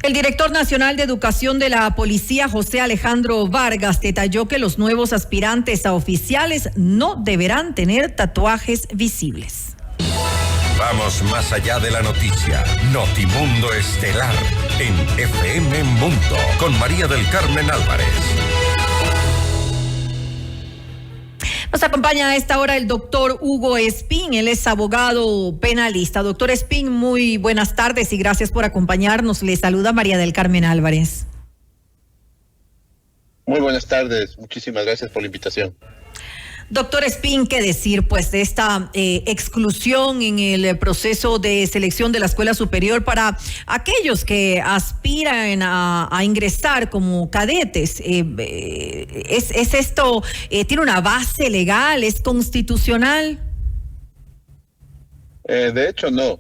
El director nacional de Educación de la Policía, José Alejandro Vargas, detalló que los nuevos aspirantes a oficiales no deberán tener tatuajes visibles. Vamos más allá de la noticia. Notimundo Estelar en FM Mundo con María del Carmen Álvarez. Nos acompaña a esta hora el doctor Hugo Espín, él es abogado penalista. Doctor Espín, muy buenas tardes y gracias por acompañarnos. Le saluda María del Carmen Álvarez. Muy buenas tardes, muchísimas gracias por la invitación. Doctor Espín, ¿qué decir pues de esta exclusión en el proceso de selección de la escuela superior para aquellos que aspiran a ingresar como cadetes? ¿Es esto, tiene una base legal, es constitucional? De hecho, no.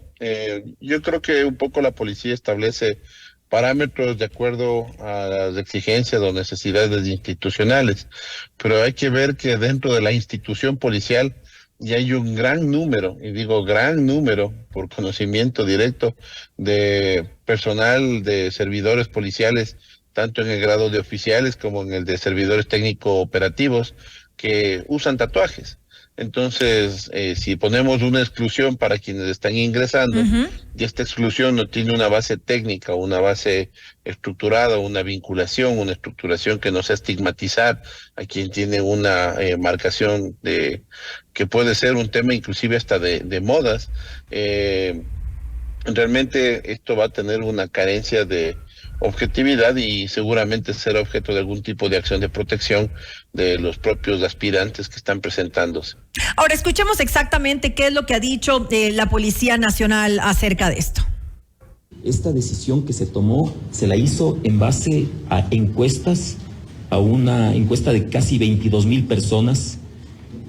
Yo creo que un poco la policía establece parámetros de acuerdo a las exigencias o necesidades institucionales, pero hay que ver que dentro de la institución policial ya hay un gran número, y digo gran número por conocimiento directo, de personal, de servidores policiales, tanto en el grado de oficiales como en el de servidores técnico-operativos, que usan tatuajes. Entonces, si ponemos una exclusión para quienes están ingresando, y esta exclusión no tiene una base técnica, una base estructurada, una vinculación, una estructuración que no sea estigmatizar a quien tiene una marcación de que puede ser un tema inclusive hasta de modas, realmente esto va a tener una carencia de objetividad y seguramente será objeto de algún tipo de acción de protección de los propios aspirantes que están presentándose. Ahora escuchemos exactamente qué es lo que ha dicho la Policía Nacional acerca de esto. Esta decisión que se tomó se la hizo en base a encuestas, a una encuesta de casi 22,000 personas,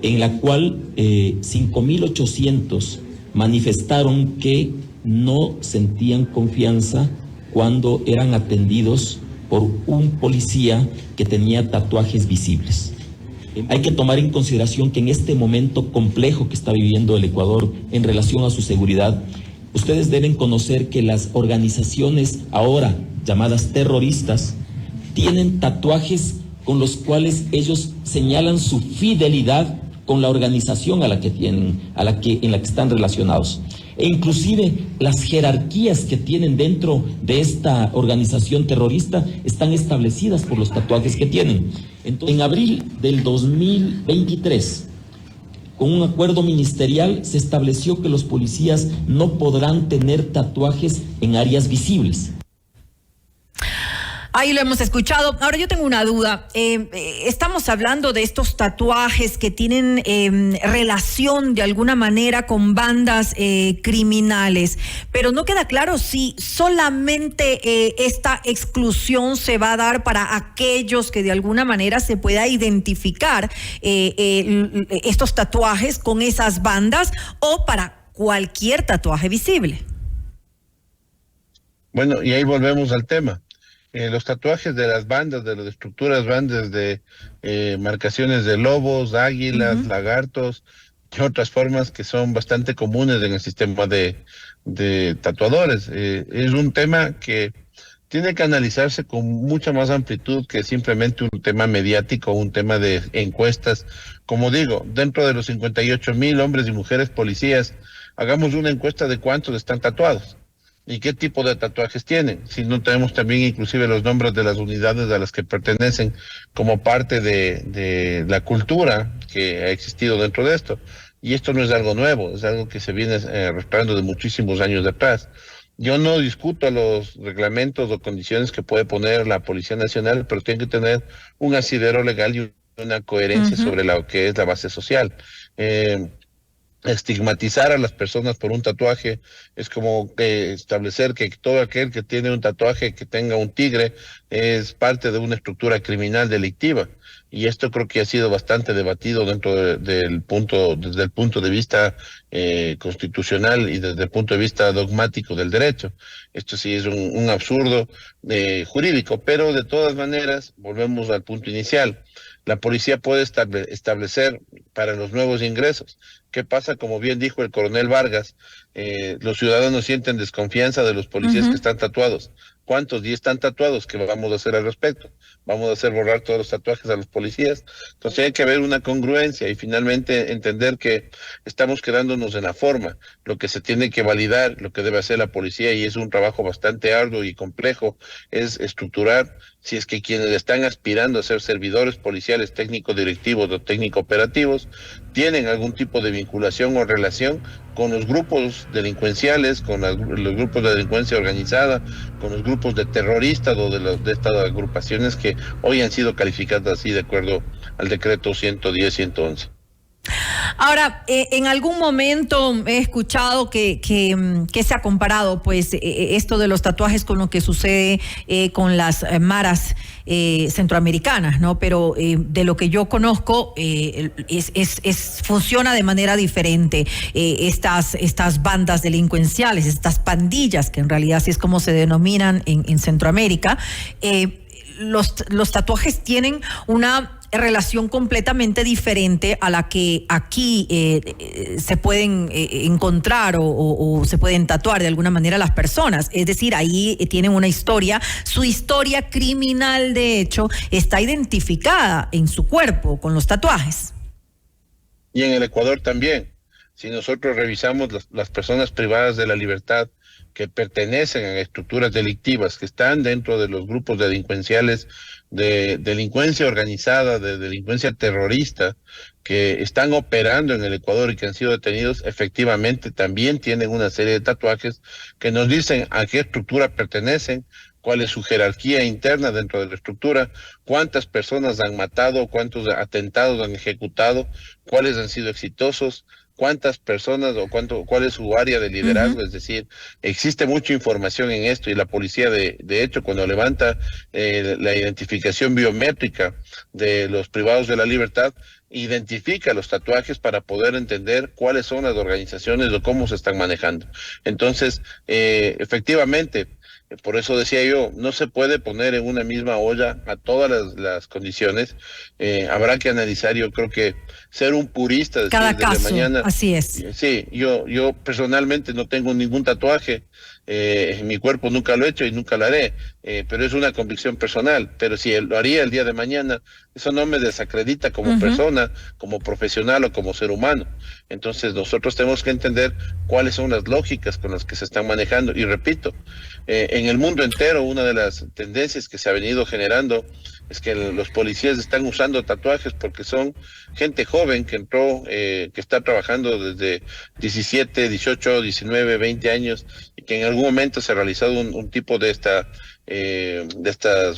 en la cual 5,800 manifestaron que no sentían confianza cuando eran atendidos por un policía que tenía tatuajes visibles. Hay que tomar en consideración que en este momento complejo que está viviendo el Ecuador en relación a su seguridad, ustedes deben conocer que las organizaciones ahora llamadas terroristas tienen tatuajes con los cuales ellos señalan su fidelidad con la organización en la que están relacionados. E inclusive las jerarquías que tienen dentro de esta organización terrorista están establecidas por los tatuajes que tienen. Entonces, en abril del 2023, con un acuerdo ministerial, se estableció que los policías no podrán tener tatuajes en áreas visibles. Ahí lo hemos escuchado. Ahora yo tengo una duda. Estamos hablando de estos tatuajes que tienen relación de alguna manera con bandas criminales, pero no queda claro si solamente esta exclusión se va a dar para aquellos que de alguna manera se pueda identificar estos tatuajes con esas bandas o para cualquier tatuaje visible. Bueno, y ahí volvemos al tema. Los tatuajes de las bandas, de las estructuras bandas de marcaciones de lobos, águilas, lagartos y otras formas que son bastante comunes en el sistema de tatuadores. Es un tema que tiene que analizarse con mucha más amplitud que simplemente un tema mediático, un tema de encuestas. Como digo, dentro de los 58,000 hombres y mujeres policías, hagamos una encuesta de cuántos están tatuados. ¿Y qué tipo de tatuajes tienen? Si no tenemos también inclusive los nombres de las unidades a las que pertenecen como parte de la cultura que ha existido dentro de esto. Y esto no es algo nuevo, es algo que se viene respaldando de muchísimos años atrás. Yo no discuto los reglamentos o condiciones que puede poner la Policía Nacional, pero tiene que tener un asidero legal y una coherencia sobre lo que es la base social. Estigmatizar a las personas por un tatuaje es como establecer que todo aquel que tiene un tatuaje que tenga un tigre es parte de una estructura criminal delictiva, y esto creo que ha sido bastante debatido dentro desde el punto de vista constitucional y desde el punto de vista dogmático del derecho. Esto sí es un absurdo jurídico, pero de todas maneras volvemos al punto inicial. La policía puede establecer para los nuevos ingresos. ¿Qué pasa? Como bien dijo el coronel Vargas, los ciudadanos sienten desconfianza de los policías que están tatuados. cuántos y están tatuados, ¿qué vamos a hacer al respecto? Vamos a hacer borrar todos los tatuajes a los policías. Entonces hay que haber una congruencia y finalmente entender que estamos quedándonos en la forma. Lo que se tiene que validar, lo que debe hacer la policía, y es un trabajo bastante arduo y complejo, es estructurar si es que quienes están aspirando a ser servidores policiales, técnicos directivos o técnico operativos, tienen algún tipo de vinculación o relación con los grupos delincuenciales, con los grupos de delincuencia organizada, con los grupos de terroristas o de estas agrupaciones que hoy han sido calificadas así de acuerdo al decreto 110-111. Ahora, en algún momento he escuchado que se ha comparado pues esto de los tatuajes con lo que sucede con las maras centroamericanas, ¿no? Pero de lo que yo conozco funciona de manera diferente. Estas bandas delincuenciales, estas pandillas, que en realidad así es como se denominan en Centroamérica, los tatuajes tienen una relación completamente diferente a la que aquí se pueden encontrar o se pueden tatuar de alguna manera las personas. Es decir, ahí tienen una historia, su historia criminal de hecho está identificada en su cuerpo con los tatuajes. Y en el Ecuador también. Si nosotros revisamos las personas privadas de la libertad que pertenecen a estructuras delictivas, que están dentro de los grupos delincuenciales de delincuencia organizada, de delincuencia terrorista, que están operando en el Ecuador y que han sido detenidos, efectivamente también tienen una serie de tatuajes que nos dicen a qué estructura pertenecen, cuál es su jerarquía interna dentro de la estructura, cuántas personas han matado, cuántos atentados han ejecutado, cuáles han sido exitosos, cuántas personas o cuál es su área de liderazgo. Es decir, existe mucha información en esto y la policía de hecho cuando levanta la identificación biométrica de los privados de la libertad, identifica los tatuajes para poder entender cuáles son las organizaciones o cómo se están manejando. Entonces, efectivamente, por eso decía yo, no se puede poner en una misma olla a todas las condiciones. Habrá que analizar, yo creo que ser un purista cada caso, mañana. Así es. Sí, yo personalmente no tengo ningún tatuaje. En mi cuerpo nunca lo he hecho y nunca lo haré, pero es una convicción personal. Pero si lo haría el día de mañana, eso no me desacredita como persona, como profesional o como ser humano. Entonces nosotros tenemos que entender cuáles son las lógicas con las que se están manejando. Y repito, en el mundo entero una de las tendencias que se ha venido generando es que los policías están usando tatuajes porque son gente joven que entró, que está trabajando desde 17, 18, 19, 20 años y que en algún momento se ha realizado un tipo de estas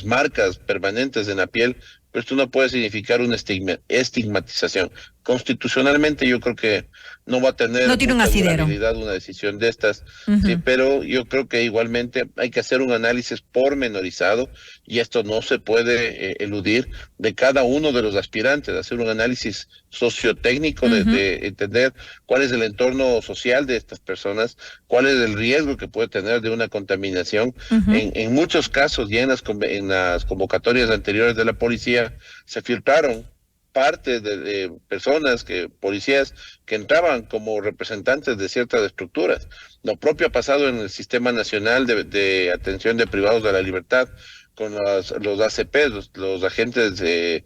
marcas permanentes en la piel. Pero esto no puede significar una estigmatización. Constitucionalmente yo creo que no va a tener mucha durabilidad una decisión de estas, sí, pero yo creo que igualmente hay que hacer un análisis pormenorizado y esto no se puede eludir de cada uno de los aspirantes, hacer un análisis sociotécnico de entender cuál es el entorno social de estas personas, cuál es el riesgo que puede tener de una contaminación. En muchos casos y en las convocatorias anteriores de la policía se filtraron parte de personas, policías que entraban como representantes de ciertas estructuras. Lo propio ha pasado en el Sistema Nacional de Atención de Privados de la Libertad, con los ACP, los agentes de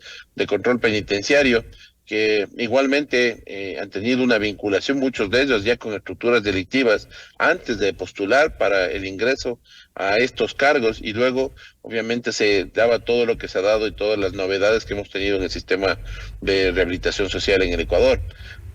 control penitenciario, que igualmente han tenido una vinculación, muchos de ellos ya con estructuras delictivas, antes de postular para el ingreso a estos cargos, y luego obviamente se daba todo lo que se ha dado y todas las novedades que hemos tenido en el sistema de rehabilitación social en el Ecuador.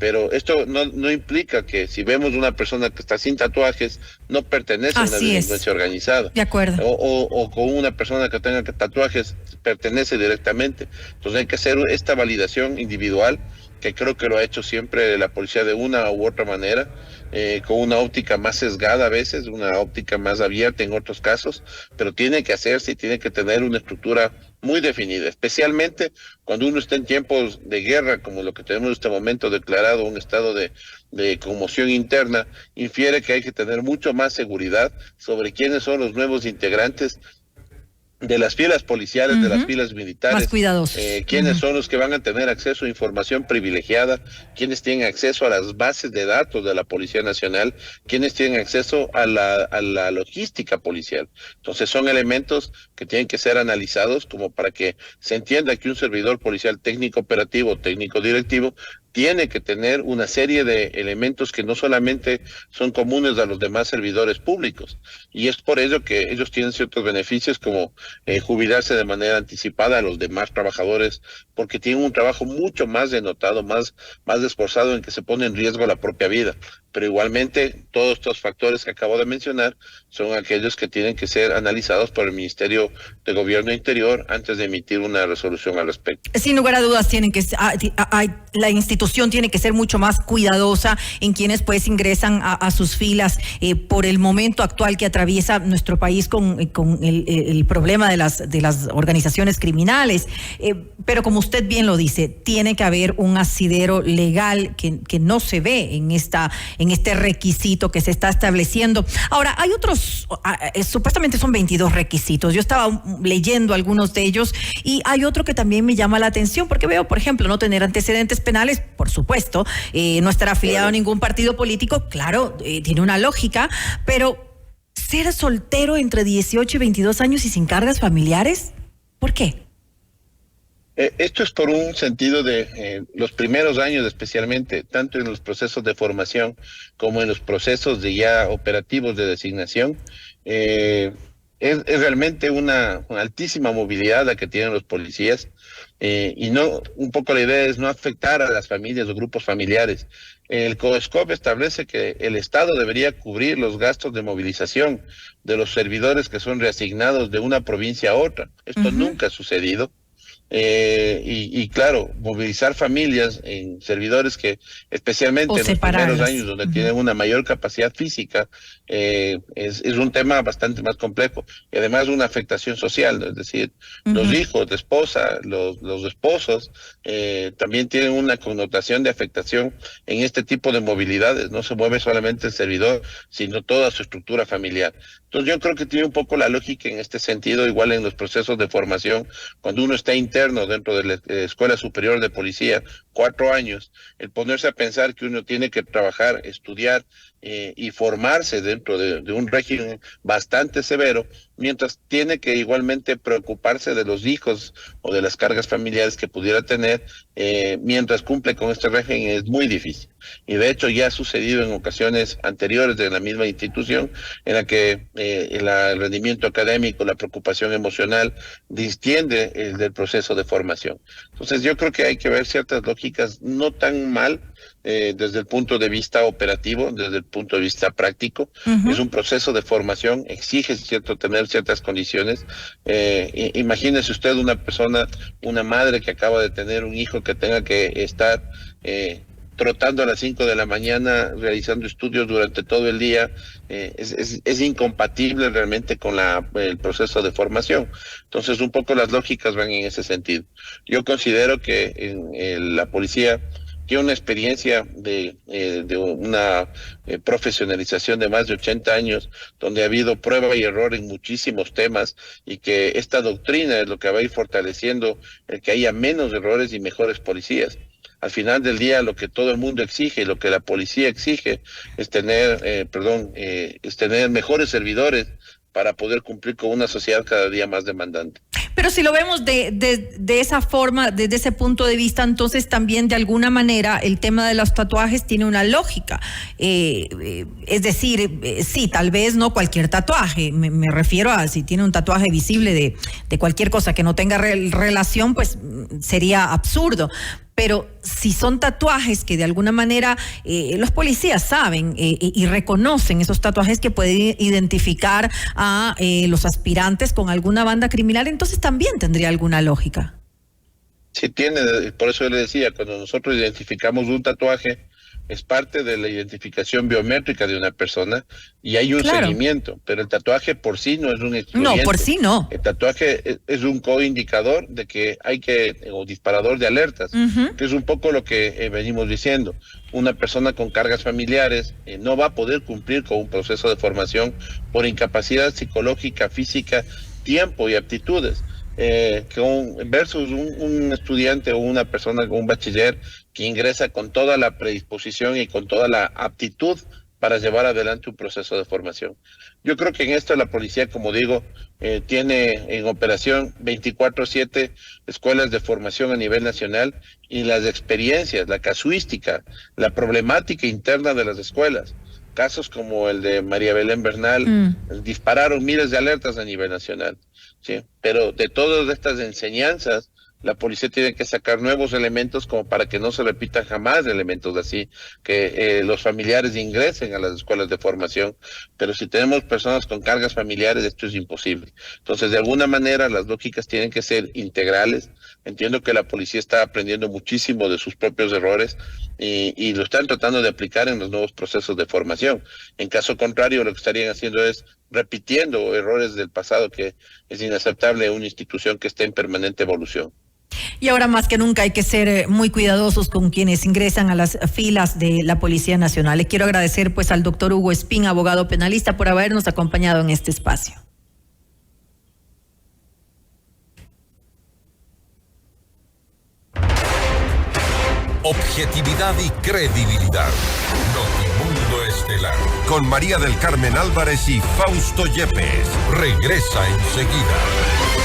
Pero esto no implica que si vemos una persona que está sin tatuajes, no pertenece a una delincuencia organizada. De acuerdo. O con una persona que tenga tatuajes, pertenece directamente. Entonces hay que hacer esta validación individual, que creo que lo ha hecho siempre la policía de una u otra manera, con una óptica más sesgada a veces, una óptica más abierta en otros casos, pero tiene que hacerse y tiene que tener una estructura muy definida, especialmente cuando uno está en tiempos de guerra, como lo que tenemos en este momento declarado, un estado de conmoción interna, infiere que hay que tener mucho más seguridad sobre quiénes son los nuevos integrantes de las filas policiales, de las filas militares, más cuidadosos. Quiénes son los que van a tener acceso a información privilegiada, quiénes tienen acceso a las bases de datos de la Policía Nacional, quiénes tienen acceso a la logística policial. Entonces son elementos que tienen que ser analizados como para que se entienda que un servidor policial técnico operativo, técnico directivo, tiene que tener una serie de elementos que no solamente son comunes a los demás servidores públicos. Y es por ello que ellos tienen ciertos beneficios como jubilarse de manera anticipada a los demás trabajadores, porque tienen un trabajo mucho más denotado, más esforzado, en que se pone en riesgo la propia vida. Pero igualmente todos estos factores que acabo de mencionar son aquellos que tienen que ser analizados por el Ministerio de Gobierno Interior antes de emitir una resolución al respecto. Sin lugar a dudas la institución tiene que ser mucho más cuidadosa en quienes pues ingresan a sus filas por el momento actual que atraviesa nuestro país con el problema de las organizaciones criminales. Pero como usted bien lo dice, tiene que haber un asidero legal que no se ve en este requisito que se está estableciendo. Ahora, hay otros, supuestamente son 22 requisitos. Yo estaba leyendo algunos de ellos y hay otro que también me llama la atención porque veo, por ejemplo, no tener antecedentes penales, por supuesto, no estar afiliado a ningún partido político, claro, tiene una lógica, pero ser soltero entre 18 y 22 años y sin cargas familiares, ¿por qué? Esto es por un sentido de los primeros años, especialmente, tanto en los procesos de formación como en los procesos de ya operativos de designación. Es realmente una altísima movilidad la que tienen los policías, y no, un poco la idea es no afectar a las familias o grupos familiares. El COESCOP establece que el Estado debería cubrir los gastos de movilización de los servidores que son reasignados de una provincia a otra. Esto nunca ha sucedido. Y claro, movilizar familias en servidores que, especialmente en los primeros años donde tienen una mayor capacidad física, es un tema bastante más complejo, y además una afectación social, ¿no? Es decir, los hijos de esposa, los esposos, también tienen una connotación de afectación en este tipo de movilidades. No se mueve solamente el servidor, sino toda su estructura familiar. Entonces yo creo que tiene un poco la lógica en este sentido, igual en los procesos de formación, cuando uno está interno dentro de la Escuela Superior de Policía, 4 años, el ponerse a pensar que uno tiene que trabajar, estudiar y formarse dentro de un régimen bastante severo, mientras tiene que igualmente preocuparse de los hijos o de las cargas familiares que pudiera tener, mientras cumple con este régimen, es muy difícil. Y de hecho ya ha sucedido en ocasiones anteriores de la misma institución, en la que el rendimiento académico, la preocupación emocional distiende del proceso de formación. Entonces yo creo que hay que ver ciertas lógicas no tan mal desde el punto de vista operativo, desde el punto de vista práctico. Es un proceso de formación, exige tener ciertas condiciones. Imagínese usted una persona, una madre que acaba de tener un hijo que tenga que estar trotando a las 5 de la mañana, realizando estudios durante todo el día. Es incompatible realmente con el proceso de formación. Entonces un poco las lógicas van en ese sentido. Yo considero que en la policía tiene una experiencia de una profesionalización de más de 80 años, donde ha habido prueba y error en muchísimos temas, y que esta doctrina es lo que va a ir fortaleciendo el que haya menos errores y mejores policías. Al final del día, lo que todo el mundo exige, lo que la policía exige, es tener mejores servidores para poder cumplir con una sociedad cada día más demandante. Pero si lo vemos de esa forma, desde ese punto de vista, entonces también de alguna manera el tema de los tatuajes tiene una lógica. Es decir, sí, tal vez no cualquier tatuaje, me refiero a si tiene un tatuaje visible de cualquier cosa que no tenga relación, pues sería absurdo. Pero si son tatuajes que de alguna manera los policías saben y reconocen esos tatuajes que pueden identificar a los aspirantes con alguna banda criminal, entonces también tendría alguna lógica. Sí tiene, por eso yo le decía, cuando nosotros identificamos un tatuaje, es parte de la identificación biométrica de una persona y hay un seguimiento, pero el tatuaje por sí no es un excluyente. No, por sí no. El tatuaje es un coindicador de que o disparador de alertas, que es un poco lo que venimos diciendo. Una persona con cargas familiares no va a poder cumplir con un proceso de formación por incapacidad psicológica, física tiempo y aptitudes. Versus un estudiante o una persona con un bachiller que ingresa con toda la predisposición y con toda la aptitud para llevar adelante un proceso de formación. Yo creo que en esto la policía, como digo, tiene en operación 24/7 escuelas de formación a nivel nacional, y las experiencias, la casuística, la problemática interna de las escuelas, casos como el de María Belén Bernal, dispararon miles de alertas a nivel nacional. Sí, pero de todas estas enseñanzas, la policía tiene que sacar nuevos elementos como para que no se repitan jamás elementos así, que los familiares ingresen a las escuelas de formación. Pero si tenemos personas con cargas familiares, esto es imposible. Entonces, de alguna manera, las lógicas tienen que ser integrales. Entiendo que la policía está aprendiendo muchísimo de sus propios errores y lo están tratando de aplicar en los nuevos procesos de formación. En caso contrario, lo que estarían haciendo es repitiendo errores del pasado, que es inaceptable en una institución que esté en permanente evolución. Y ahora más que nunca hay que ser muy cuidadosos con quienes ingresan a las filas de la Policía Nacional. Le quiero agradecer pues al doctor Hugo Espín, abogado penalista, por habernos acompañado en este espacio. Objetividad y credibilidad. Notimundo Estelar. Con María del Carmen Álvarez y Fausto Yepes. Regresa enseguida.